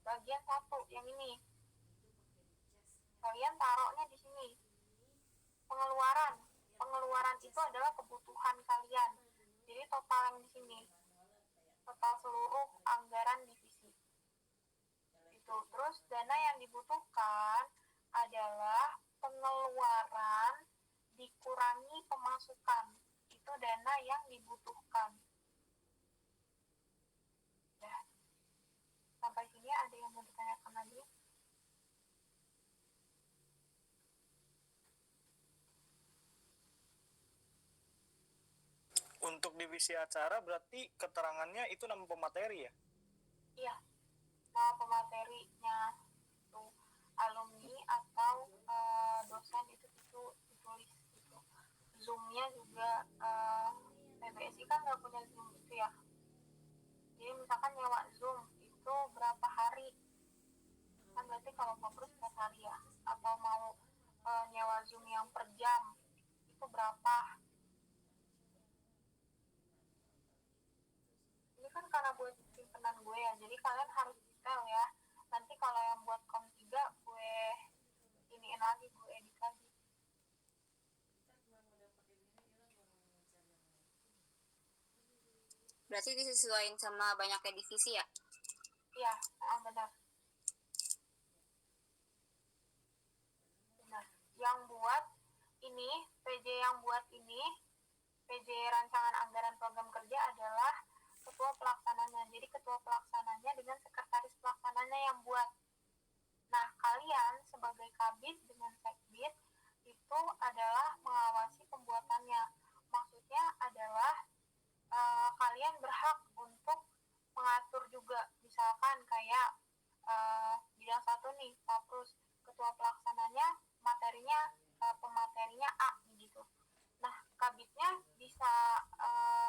bagian 1 yang ini. Kalian taruhnya di sini. Pengeluaran itu adalah kebutuhan kalian. Jadi total yang di sini. Total seluruh anggaran divisi. Itu. Terus dana yang dibutuhkan adalah pengeluaran dikurangi pemasukan. Itu dana yang dibutuhkan. Ya. Sampai sini ada yang mau ditanyakan lagi? Untuk divisi acara berarti keterangannya itu nama pemateri ya? Iya, nama pematerinya itu alumni atau dosen itu ditulis gitu. Zoom-nya juga PBSI kan nggak punya Zoom itu ya. Jadi misalkan nyewa Zoom itu berapa hari? Kan berarti kalau fokus 4 hari ya. Atau mau nyewa Zoom yang per jam itu berapa? Ini kan karena buat simpenan gue ya, jadi kalian harus detail ya. Nanti kalau yang buat kom 3 gue iniin lagi, gue edit lagi. Berarti disesuaikan sama banyaknya divisi ya? Iya, benar. Benar. Yang buat ini, PJ yang buat ini, PJ rancangan anggaran program kerja adalah ketua pelaksananya. Jadi ketua pelaksananya dengan sekretaris pelaksananya yang buat. Nah, kalian sebagai kabid dengan sekbid itu adalah mengawasi pembuatannya. Maksudnya adalah kalian berhak untuk mengatur juga. Misalkan kayak bidang 1 nih, terus ketua pelaksananya materinya pematerinya A gitu. Nah, kabitnya bisa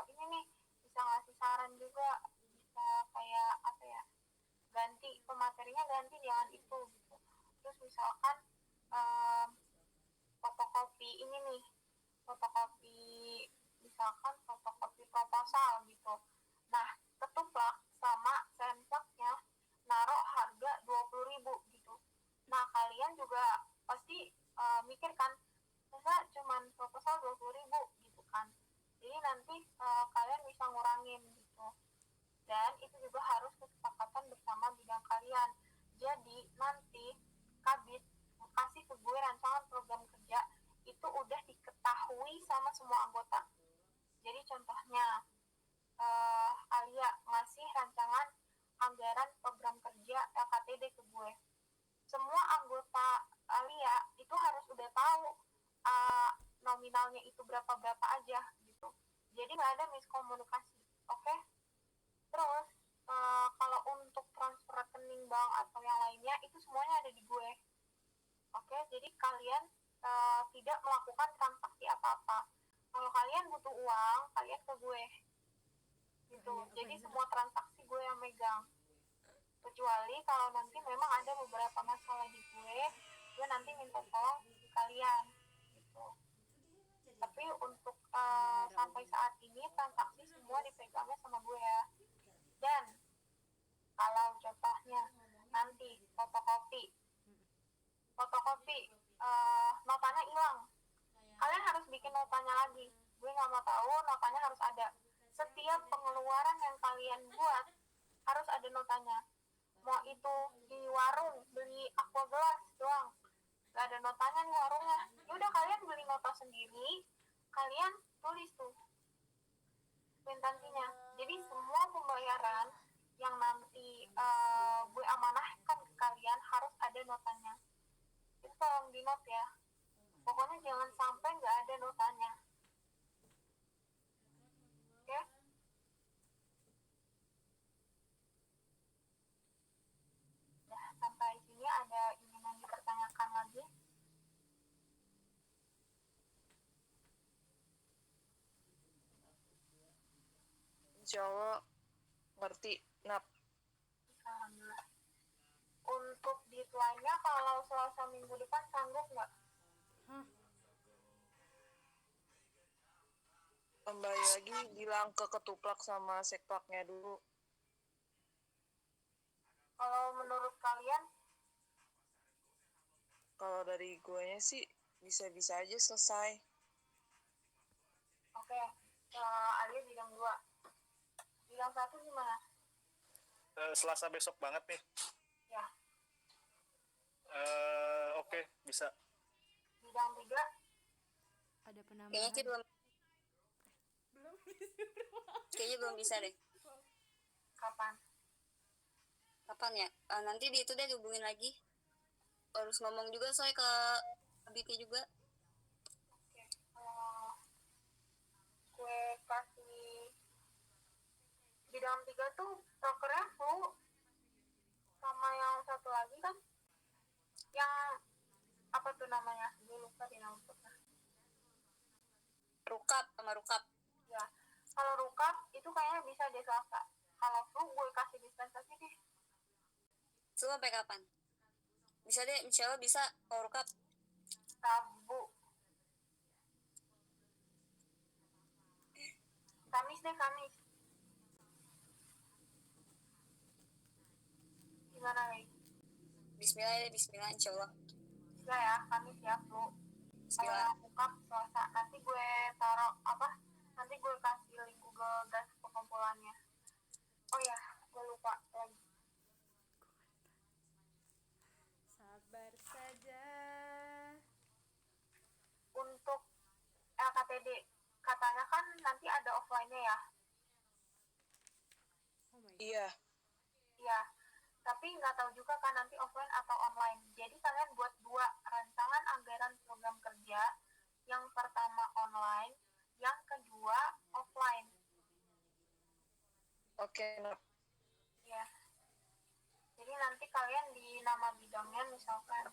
ini nih, bisa ngasih saran juga, bisa kayak apa ya, ganti pematerinya, ganti jangan itu gitu. Terus misalkan fotokopi ini nih, fotokopi misalkan fotokopi proposal gitu. Nah, ketuplak sama semplaknya naruh harga 20.000 gitu. Nah, kalian juga pasti mikir kan, masa cuman proposal 20.000 gitu kan. Jadi nanti kalian bisa ngurangin gitu. Dan itu juga harus kesepakatan bersama bidang kalian. Jadi nanti kabit kasih ke gue rancangan program kerja itu udah diketahui sama semua anggota. Jadi contohnya Alia ngasih rancangan anggaran program kerja LKTD ke gue. Semua anggota Alia itu harus udah tahu nominalnya itu berapa aja gitu. Jadi nggak ada miskomunikasi, oke? Terus kalau untuk transfer rekening bank atau yang lainnya itu semuanya ada di gue. Oke, jadi kalian tidak melakukan transaksi apa-apa. Kalau kalian butuh uang, kalian ke gue. Gitu. Jadi semua transaksi gue yang megang. Kecuali kalau nanti memang ada beberapa masalah di gue nanti minta tolong di kalian. Gitu. Tapi untuk sampai saat ini transaksi semua dipegangnya sama gue ya. Dan kalau contohnya nanti fotokopi notanya hilang, kalian harus bikin notanya lagi. Gue nggak mau tahu, notanya harus ada. Setiap pengeluaran yang kalian buat harus ada notanya. Mau itu di warung beli aqua gelas doang, nggak ada notanya nih warungnya, yaudah kalian beli nota sendiri, kalian tulis tuh kwitansinya. Jadi semua pembayaran yang nanti gue amanahkan ke kalian harus ada notanya. Itu tolong di note ya, pokoknya jangan sampai nggak ada notanya. Oke? Nah, sampai sini ada ingin dipertanyakan lagi? Insya Allah ngerti, Nap. Alhamdulillah. Untuk deadline-nya kalau Selasa minggu depan sanggup nggak? Kembali lagi bilang ke ketuplak sama sekplaknya dulu. Kalau menurut kalian? Kalau dari guanya sih bisa-bisa aja selesai. Oke, Alia bidang 2. Bidang 1 gimana? Selasa besok banget nih. Ya. Oke, bisa. Bidang 3? Ada Kayaknya penambahan. sih belum bisa deh. Kapan? Kapan ya? Nanti di itu deh dihubungin lagi. Harus ngomong juga soalnya ke BT juga. Oke. Gue kasih bidang 3 tuh prokernya flu. Sama yang satu lagi kan yang apa tuh namanya? Gue lupa di nama proker. Rukap sama rukap. Ya. Kalau rukap itu kayaknya bisa deh Selasa. Kalau flu gue kasih dispensasi deh. Itu sampai kapan? Bisa deh, insya Allah bisa kalau rukap. Rabu. Kamis deh, Kamis. Gimana nih? Bismillah ya, Bismillah insya Allah. Bisa ya, Kamis ya, flu. Kalau Bismillah. yang bukap Selasa, nanti gue taruh apa? Nanti gue kasih link Google Drive pengumpulannya. Oh ya, gue lupa lagi. Sabar saja. Untuk LKPD, katanya kan nanti ada offline-nya ya. Oh my god. Iya, Iya, tapi nggak tahu juga kan nanti offline atau online. Jadi kalian buat 2 rancangan anggaran program kerja. Yang pertama online, yang kedua offline. oke. Nap. Ya. Jadi nanti kalian di nama bidangnya misalkan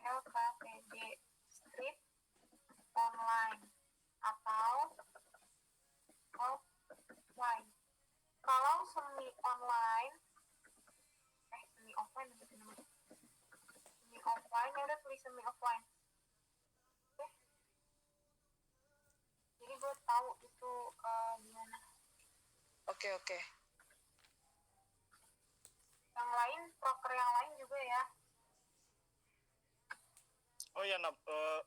LKPD strip online atau offline. Kalau semi online, semi offline gitu namanya. Semi offline ya udah tulis semi offline. Oke. Jadi gue tahu itu gimana. Oke. Yang lain, proker yang lain juga ya. Oh ya,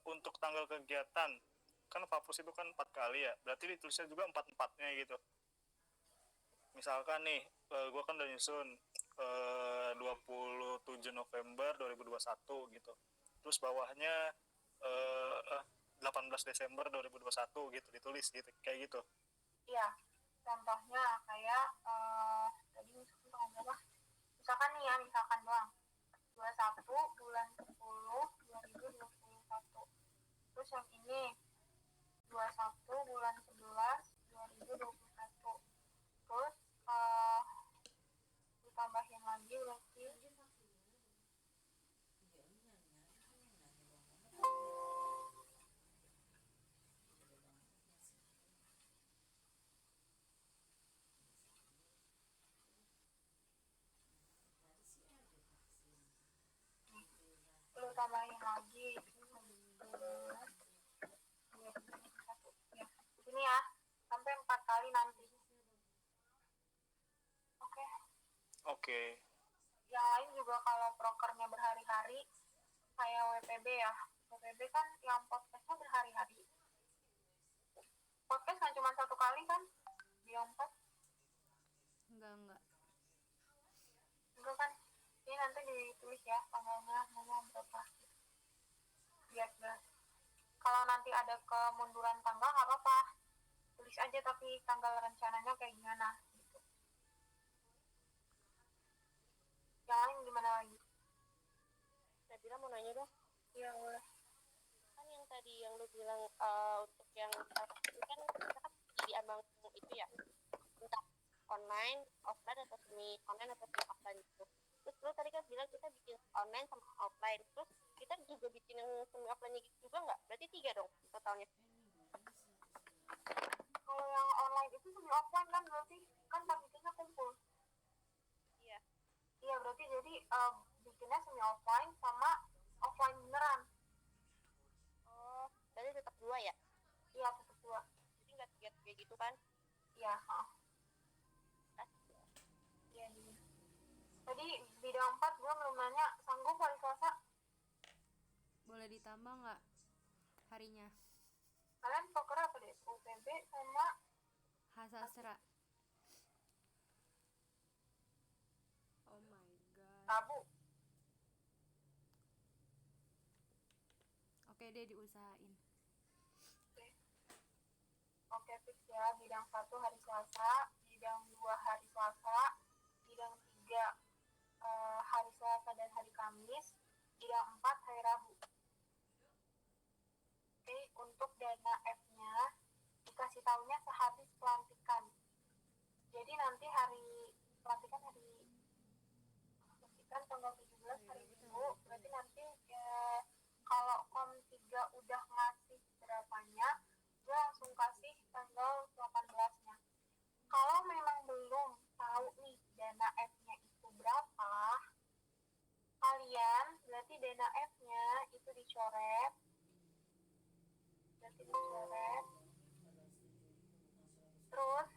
untuk tanggal kegiatan, kan Papus itu kan 4 kali ya, berarti ditulisnya juga 4-4-nya gitu. Misalkan nih, gue kan udah nyusun 27 November 2021 gitu. Terus bawahnya 18 Desember 2021 gitu, ditulis gitu, kayak gitu. Iya, contohnya kayak tadi misalkan tanggal berapa? Misalkan nih ya, misalkan doang. 21 bulan 10 2021. Terus yang ini 21 bulan 11 2021. Terus ditambahin lagi berarti lu tambahin lagi 11 ya. Ini ya, sampai 4 kali nanti. Oke. Oke. Yang lain juga kalau prokernya berhari-hari kayak WPB ya. WPB kan yang podcastnya berhari-hari. Podcast kan cuma 1 kali kan? Di 4. Enggak. Enggak kan? Ini nanti ditulis ya tanggalnya mau berapa. Biar jelas. Kalau nanti ada kemunduran tanggal nggak apa-apa. Tulis aja tapi tanggal rencananya kayak gimana gitu. Yang lain gimana lagi? Saya bilang mau nanya dong, Iya boleh. kan yang tadi yang lu bilang untuk yang itu kan kita kan diambang itu ya, entah online, offline atau semi online atau semi offline gitu. Terus lu tadi kan bilang kita bikin online sama offline, terus kita juga bikin yang semi offline gitu juga nggak? Berarti 3 dong totalnya. Kalau yang online itu semi offline kan berarti kan panitianya kumpul. Iya. Iya berarti jadi bikinnya semi offline sama offline beneran. Oh, berarti tetap 2 ya? Iya tetap 2. Jadi nggak 3 kayak gitu kan? Iya. Iya. Iya. Tadi nanya, sanggup hari Selasa? Boleh ditambah nggak harinya? Kalian proker apa deh? UTB sama Hasastra. Oh my god. Rabu. Oke deh, diusahain. Oke, fix ya. Bidang 1 hari Selasa, bidang 2 hari Selasa, bidang 3 hari Selasa dan hari Kamis, bidang 4 hari Rabu. Oke, untuk dana F-nya dikasih tahunya sehabis pelantikan. Jadi nanti hari pelantikan tanggal 17 hari Minggu, berarti nanti kalau Kom 3 udah ngasih berapanya, gue langsung kasih tanggal 18-nya. Kalau memang belum tahu nih dana F-nya itu berapa, kalian berarti dana F-nya itu dicoret. Terus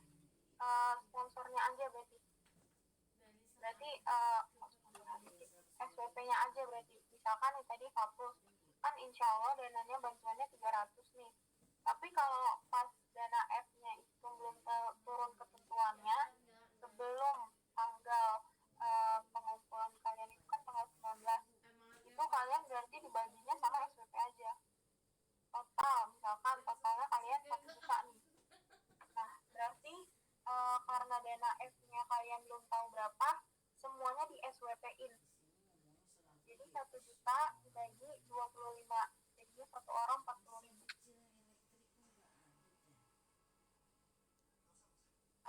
sponsornya aja berarti SPP-nya aja berarti. Misalkan nih tadi Faplus, kan insya Allah dananya bantuannya 300 nih. Tapi kalau pas dana F-nya itu belum turun ketentuannya, sebelum tanggal pengumpulan kalian itu kan tanggal 19, itu kalian berarti dibaginya sama SPP aja. Totalnya kalian 1 juta nih. Nah, berarti karena dana F-nya kalian belum tahu berapa, semuanya di SWP-in. Jadi 1 juta dibagi 25, jadi satu orang 40.000.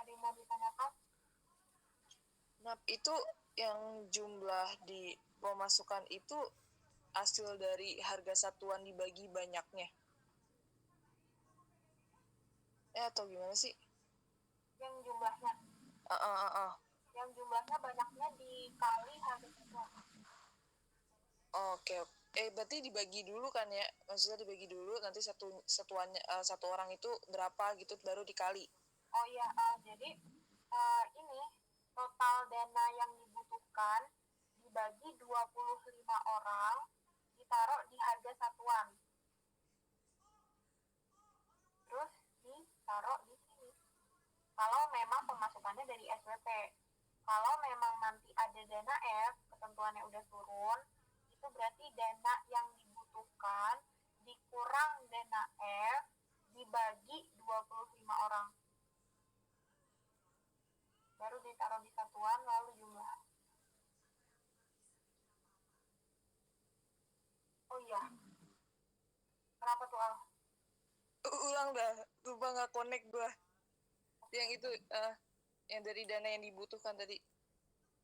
Ada yang mau ditanyakan? Nah, itu yang jumlah di pemasukan itu hasil dari harga satuan dibagi banyaknya. Atau gimana sih? Yang jumlahnya. Yang jumlahnya banyaknya dikali harga satuan. Oke. Berarti dibagi dulu kan ya? Maksudnya dibagi dulu, nanti satuannya satu orang itu berapa gitu baru dikali. Oh iya, jadi ini total dana yang dibutuhkan dibagi 25 orang, ditaruh di harga satuan. Terus ditaruh di sini. Kalau memang pemasukannya dari SWP. Kalau memang nanti ada dana F, ketentuannya udah turun, itu berarti dana yang dibutuhkan dikurang dana F dibagi 25 orang. Baru ditaruh di satuan, lalu jumlah. Oh iya. Kenapa tuh, Al? Ulang dah, lupa nggak connect gua. Yang itu, yang dari dana yang dibutuhkan tadi.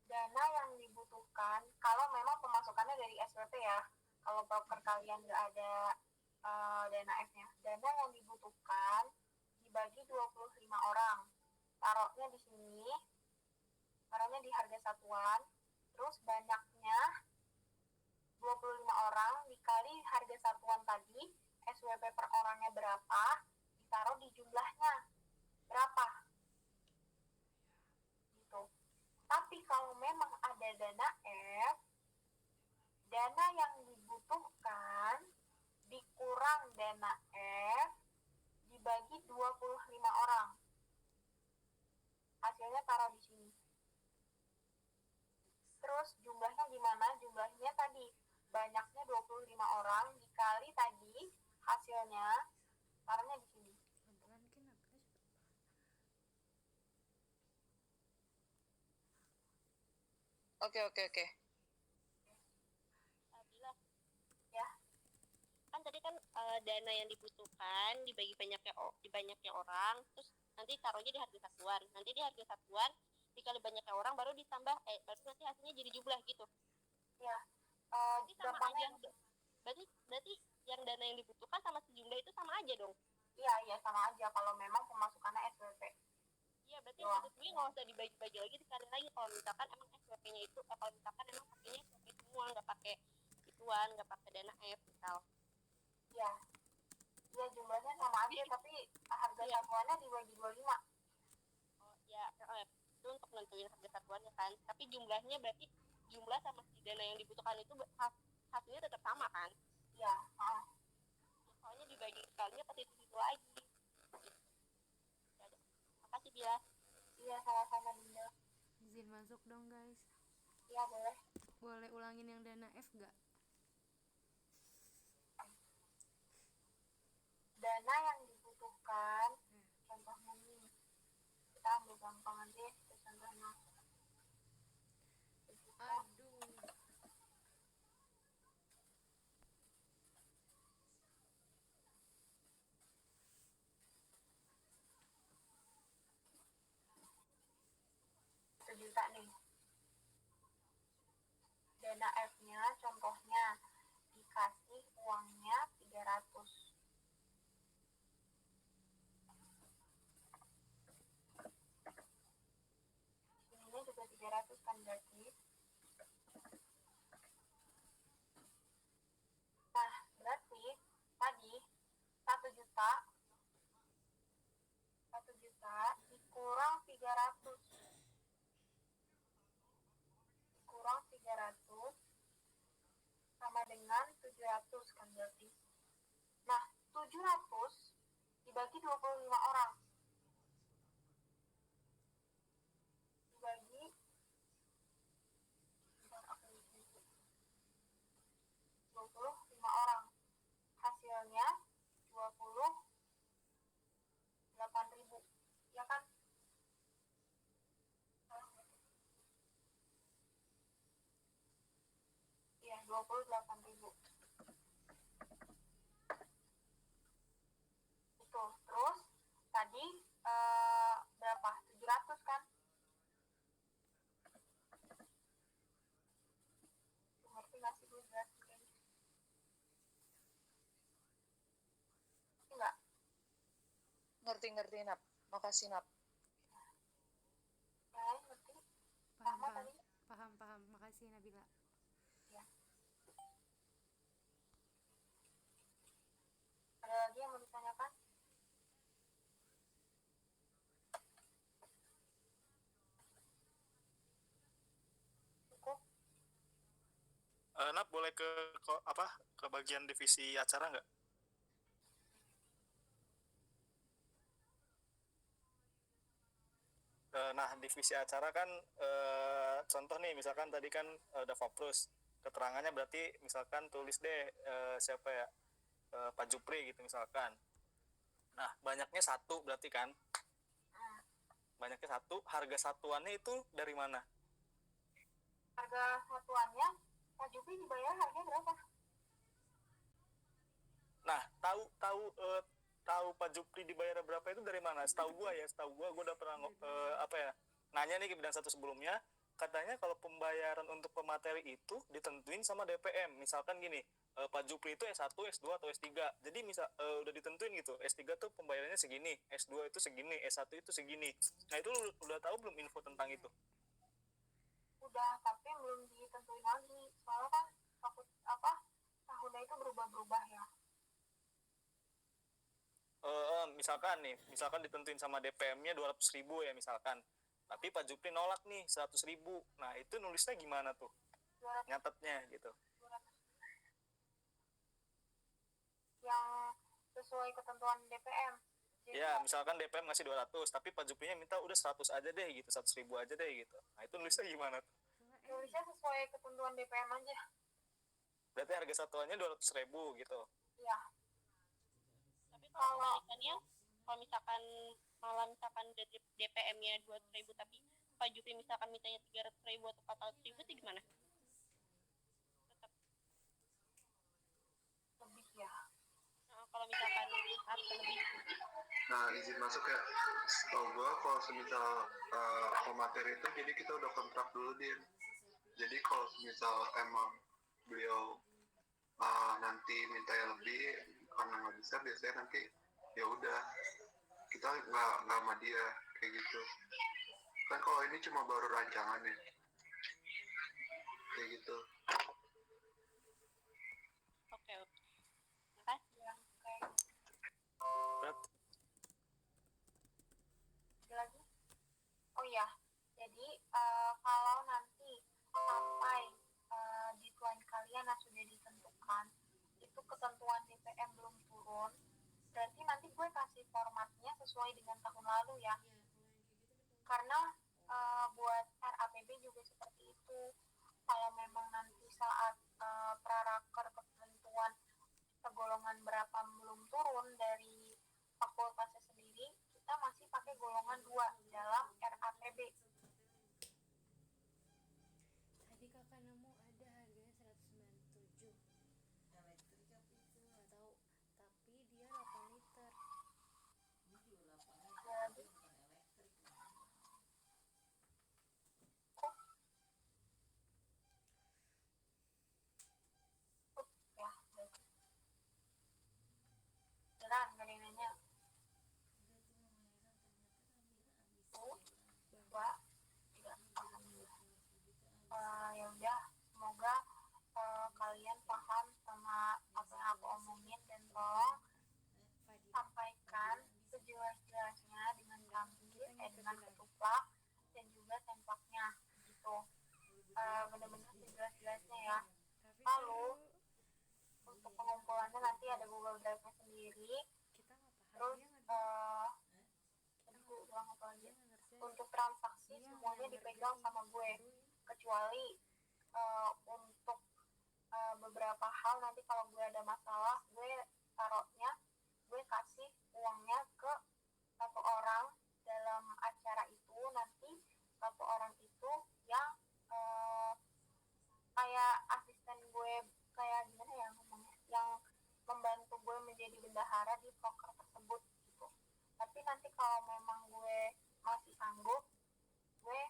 Dana yang dibutuhkan, kalau memang pemasukannya dari SWP ya, kalau broker kalian nggak ada dana F-nya, dana yang dibutuhkan dibagi 25 orang, taruhnya di sini, taruhnya di harga satuan, terus banyaknya 25 orang dikali harga satuan tadi, SWP per orangnya berapa, ditaruh di jumlahnya berapa gitu. Tapi kalau memang ada dana F, dana yang dibutuhkan dikurang dana F dibagi 25 orang. Hasilnya taruh di sini. Terus jumlahnya gimana? Jumlahnya tadi banyaknya 25 orang dikali tadi hasilnya taruhnya di sini. Oke. Bila Ya. kan tadi kan dana yang dibutuhkan dibagi banyaknya orang, terus nanti taruhnya di harga satuan. Nanti di harga satuan dikali banyaknya orang baru ditambah baru nanti hasilnya jadi jumlah gitu. Ya. Berarti sama aja. Berarti yang dana yang dibutuhkan sama si jumlah itu sama aja dong. Iya sama aja kalau memang pemasukannya SWP. Iya, berarti maksud gue nggak usah dibagi-bagi lagi sekali lagi kalau misalkan emang SWP-nya itu kalau misalkan emang pakainya SWP semua, nggak pakai ituan, nggak pakai dana F misal. Iya jumlahnya sama aja tapi harga satuannya dibagi 25. Oh ya, itu untuk nentuin harga satuannya kan, tapi jumlahnya berarti jumlah sama si dana yang dibutuhkan itu hasilnya tetap sama kan? Iya. Soalnya dibagi sekalinya ke situ lagi. Makasih Bila. Iya, sama-sama Dinda. Izin masuk dong guys. Iya, boleh. Boleh ulangin yang dana F gak? Dana yang dibutuhkan, contohnya nih, kita ambil gampang aja ya, kita contohnya. Aduh. Sejuta nih. Dana F-nya contohnya dikasih uangnya 300. Ini juga 300 kan berarti. Nah, berarti tadi 1 juta dikurang 300 sama dengan 700 kan berarti. Nah, 700 dibagi 25 orang. Dibagi 25 orang. Hasilnya 28.000. Ya kan? Iya, 28.000. Itu. Terus tadi berapa? 700 kan? Ngerti nggak sih gue jelasin kayak gitu? Enggak? Ngerti Nap. Makasih Nap. Ya, ngerti? Paham, Sama paham. tadi? Paham. Makasih Nabila. Ya. Ada lagi yang mau ditanyakan? Cukup? Nap boleh ke bagian divisi acara nggak? Nah, divisi acara kan contoh nih, misalkan tadi kan udah Faprus, keterangannya berarti misalkan tulis deh siapa ya, Pak Jupri gitu misalkan. Nah, banyaknya satu berarti kan, banyaknya satu, harga satuannya itu dari mana? Harga satuannya Pak Jupri dibayar harganya berapa? Nah, tahu Pak Jupri dibayar berapa itu dari mana? Setahu gua udah pernah nanya nih ke bidang satu sebelumnya, katanya kalau pembayaran untuk pemateri itu ditentuin sama DPM. Misalkan gini, Pak Jupri itu S1, S2 atau S3. Jadi udah ditentuin gitu. S3 tuh pembayarannya segini, S2 itu segini, S1 itu segini. Nah, itu lu udah tahu belum info tentang itu? Udah, tapi belum ditentuin lagi. Soalnya kan takut tahunnya itu berubah-berubah ya. Misalkan ditentuin sama DPM-nya 200.000 ya misalkan. Tapi Pak Jupri nolak nih 100.000. Nah, itu nulisnya gimana tuh? 200, Nyatetnya gitu. 200. Yang sesuai ketentuan DPM. Jadi Ya, misalkan DPM ngasih 200, tapi Pak Juprinya minta udah 100 aja deh gitu, 100.000 aja deh gitu. Nah, itu nulisnya gimana tuh? nulisnya sesuai ketentuan DPM aja. Berarti harga satuannya 200.000 gitu. Iya. Tapi kalau kebalikannya, kalau misalkan DPM-nya 200.000 tapi Pak Jupri misalkan mintanya 300.000 atau 400.000 itu gimana? Tetap. Lebih ya. Nah, kalau misalkan harus lebih. Nah, izin masuk ya. Setahu gua kalau semisal materi itu, jadi kita udah kontrak dulu Din. Jadi kalau semisal emang beliau nanti minta yang lebih karena nggak bisa, biasanya nanti ya udah kita nggak sama dia kayak gitu. Kan kalau ini cuma baru rancangan ya, kayak gitu. Oke. Makasih. Yang kayak Berarti ada lagi. Oh iya. Jadi kalau nanti sampai udah ditentukan itu ketentuan DPM belum turun, berarti nanti gue kasih formatnya sesuai dengan tahun lalu ya, karena buat RAPB juga seperti itu. Kalau memang nanti saat praraker ketentuan golongan berapa belum turun dari fakultasnya sendiri, kita masih pakai golongan 2 dalam RAPB. Tadi kakak nemu ada harganya 197. Nggak tahu. Tapi dia 8 liter. Jadi ya, berarti beneran gak ada yang nanya. Dua, tiga, alhamdulillah. Ya udah, semoga kalian paham sama apa yang aku omongin, dan tolong sampaikan sejelas-jelasnya dengan dengan ketuplak dan juga sempaknya gitu. Benar-benar sejelas-jelasnya ya. Lalu untuk pengumpulannya nanti ada Google Drive-nya sendiri. Kita nggak paham. Terus aduh, ulang apa lagi? Untuk transaksi semuanya dipegang sama gue, kecuali untuk beberapa hal nanti kalau gue ada masalah, gue taruhnya, gue kasih uangnya ke satu orang dalam acara itu. Nanti satu orang itu yang kayak asisten gue, kayak gimana ya ngomongnya, yang membantu gue menjadi bendahara di proker tersebut gitu. Tapi nanti kalau memang gue masih sanggup, gue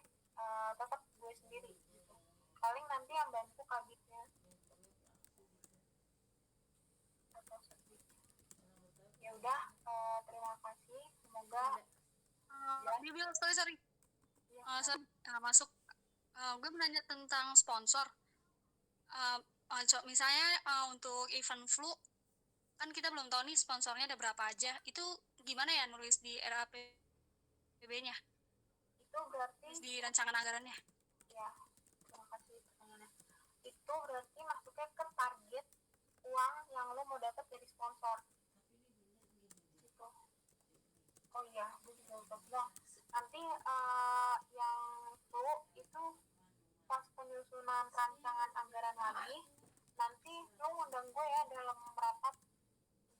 tetap gue sendiri gitu. Paling nanti yang bantu kabitnya atau sekbidnya. Ya udah, terima kasih, semoga Bibil, sorry. ya, Sorry, masuk. Gue mau nanya tentang sponsor. Misalnya untuk event flu, kan kita belum tahu nih sponsornya ada berapa aja. Itu gimana ya nulis di RAPB-nya? itu berarti Nulis di rancangan anggarannya? ya, terima kasih pertanyaannya. Itu berarti masuknya ke target uang yang lo mau dapat dari sponsor gitu. Oh iya, gue juga lupa bilang, nanti yang flu itu pas penyusunan rancangan anggaran lagi, nanti lo ngundang gue ya dalam rapat,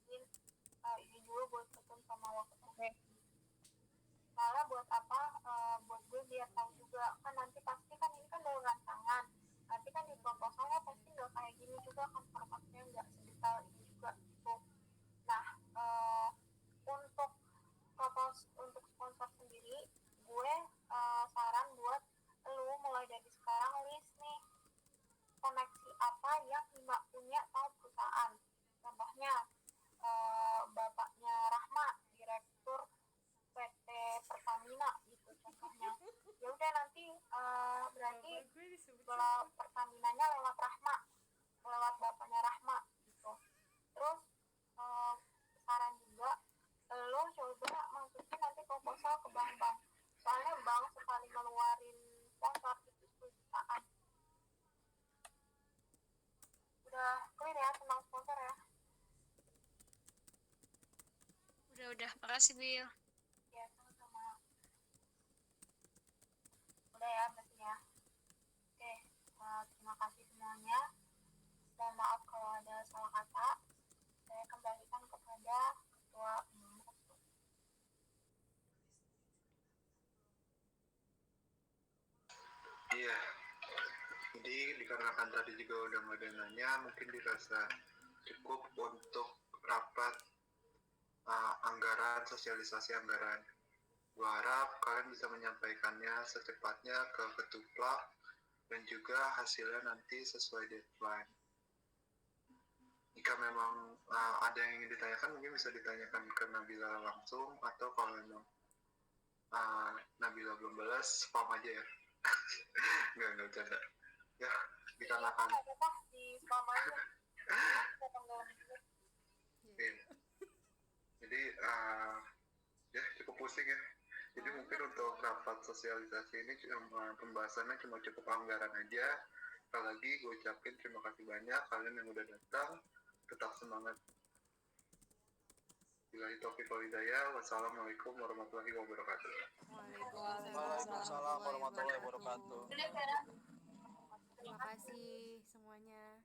izin dulu buat ketemu sama wakil. Malah buat apa, buat gue biar tahu juga, kan nanti pasti kan ini kan baru rancangan, nanti kan di proposalnya pasti nggak kayak gini juga kan, formatnya nggak sedetail ini juga gitu. Nah, untuk sponsor sendiri, gue saran buat lu mulai dari sekarang list nih koneksi apa yang Hima punya sama perusahaan. Contohnya bapaknya Rahma, direktur PT Pertamina gitu contohnya. Ya udah nanti berarti kalau Pertaminanya lewat Rahma, lewat bapaknya Rahma gitu. Terus saran juga lo coba masukin nanti proposal ke bank-bank, soalnya bank sekali ngeluarin sponsor itu 10 jutaan. Udah clear ya tentang sponsor ya? Udah. Makasih, Bil. Ya, sama-sama. Udah ya berarti ya. Oke, terima kasih semuanya. Mohon maaf kalau ada salah kata. Saya kembalikan kepada ketua umum. Iya, jadi dikarenakan tadi juga udah nggak ada nanya, mungkin dirasa cukup untuk rapat anggaran, sosialisasi anggaran. Gua harap kalian bisa menyampaikannya secepatnya ke ketuplak dan juga hasilnya nanti sesuai deadline. Jika memang ada yang ingin ditanyakan, mungkin bisa ditanyakan ke Nabila langsung, atau kalau memang Nabila belum balas, spam aja ya. Nggak bercanda. Ya, dikarenakan Apa di spam aja. Iya. Jadi ya cukup pusing ya. Jadi mungkin untuk rapat sosialisasi ini pembahasannya cuma cukup anggaran aja. Sekali lagi gue ucapin terima kasih banyak kalian yang udah datang. Tetap semangat. Billahi taufiq wal hidayah. Wassalamualaikum warahmatullahi wabarakatuh. Waalaikumsalam warahmatullahi wabarakatuh. Terima kasih semuanya.